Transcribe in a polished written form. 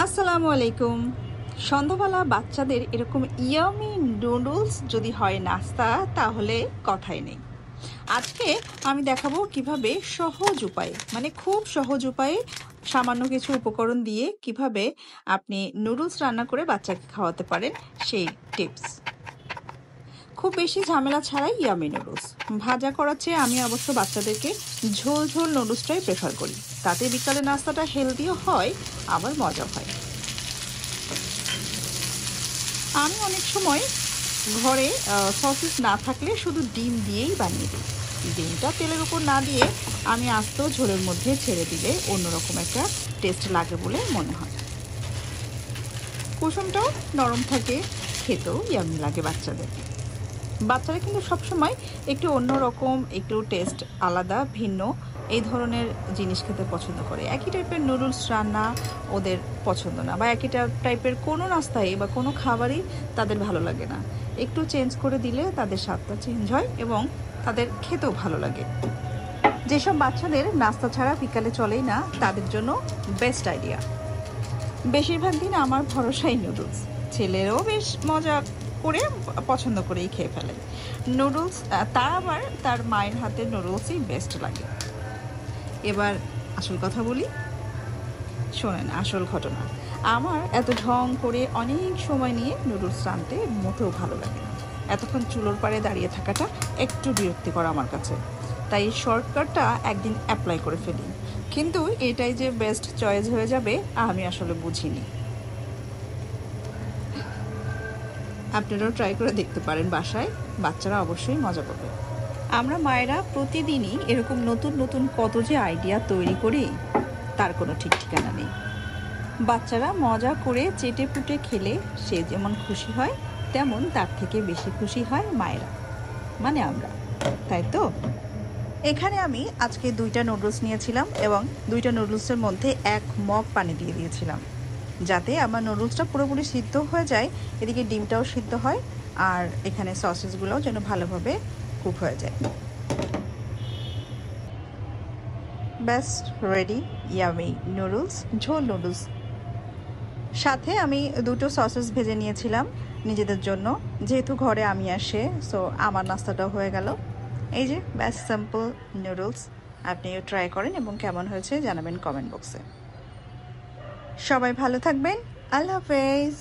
আসসালামু আলাইকুম। সন্ধ্যাবেলা বাচ্চাদের এরকম ইয়ামি নুডলস যদি হয় নাস্তা, তাহলে কথাই নেই। আজকে আমি দেখাবো কিভাবে সহজ উপায়ে, মানে খুব সহজ উপায়ে, সামান্য কিছু উপকরণ দিয়ে কিভাবে আপনি নুডলস রান্না করে বাচ্চাকে খাওয়াতে পারেন, সেই টিপস। খুব বেশি ঝামেলা ছাড়াই ইয়ামি নুডলস ভাজা করার চেয়ে আমি অবশ্য বাচ্চাদেরকে ঝোল ঝোল নুডলসটাই প্রেফার করি। তাতে বিকালে নাস্তাটা হেলদিও হয়, আবার মজা হয়। আমি অনেক সময় ঘরে সসেস না থাকলে শুধু ডিম দিয়েই বানিয়ে দিই। ডিমটা তেলের উপর না দিয়ে আমি আস্ত ঝোলের মধ্যে ছেড়ে দিলে অন্যরকম একটা টেস্ট লাগে বলে মনে হয়। কুসুমটাও নরম থাকে, খেতেও ইয়ামি লাগে বাচ্চাদের। বাচ্চারা কিন্তু সবসময় একটু অন্যরকম, একটু টেস্ট আলাদা, ভিন্ন এই ধরনের জিনিস খেতে পছন্দ করে। একই টাইপের নুডলস রান্না ওদের পছন্দ না, বা একই টাইপের কোনো নাস্তাই বা কোনো খাবারই তাদের ভালো লাগে না। একটু চেঞ্জ করে দিলে তাদের স্বাদটা চেঞ্জ হয় এবং তাদের খেতেও ভালো লাগে। যেসব বাচ্চাদের নাস্তা ছাড়া বিকালে চলেই না, তাদের জন্য বেস্ট আইডিয়া। বেশিরভাগ দিন আমার ভরসাই নুডলস। ছেলেরও বেশ মজা করে পছন্দ করেই খেয়ে ফেলে নুডলস। তার আবার তার মায়ের হাতের নুডলসই বেস্ট লাগে। এবার আসল কথা বলি, শোনেন আসল ঘটনা। আমার এত ঢং করে অনেক সময় নিয়ে নুডলস রাঁধতে মোটেও ভালো লাগে না। এতক্ষণ চুলোর পাড়ে দাঁড়িয়ে থাকাটা একটু বিরক্তিকর আমার কাছে। তাই শর্টকাটটা একদিন অ্যাপ্লাই করে ফেলি, কিন্তু এটাই যে বেস্ট চয়েস হয়ে যাবে আমি আসলে বুঝিনি। আপনারাও ট্রাই করে দেখতে পারেন বাসায়, বাচ্চারা অবশ্যই মজা পাবে। আমরা মায়েরা প্রতিদিনই এরকম নতুন নতুন কত যে আইডিয়া তৈরি করি, তার কোনো ঠিক ঠিকানা নেই। বাচ্চারা মজা করে চেটে পুটে খেলে সে যেমন খুশি হয়, তেমন তার থেকে বেশি খুশি হয় মায়েরা, মানে আমরা, তাই তো? এখানে আমি আজকে 2টা নুডলস নিয়েছিলাম এবং 2টা নুডলসের মধ্যে 1 মগ পানি দিয়ে দিয়েছিলাম, যাতে আমার নুডলসটা পুরোপুরি সিদ্ধ হয়ে যায়, এদিকে ডিমটাও সিদ্ধ হয়, আর এখানে সসেসগুলোও যেন ভালোভাবে কুক হয়ে যায়। ব্যাস রেডি ইয়ামি নুডলস, ঝোল নুডলস। সাথে আমি 2টো সসেস ভেজে নিয়েছিলাম নিজেদের জন্য, যেহেতু ঘরে আমি আসে, সো আমার নাস্তাটাও হয়ে গেল। এই যে ব্যাস সিম্পল নুডলস। আপনিও ট্রাই করেন এবং কেমন হয়েছে জানাবেন কমেন্ট বক্সে। সবাই ভালো থাকবেন। আল্লাহ হাফেজ।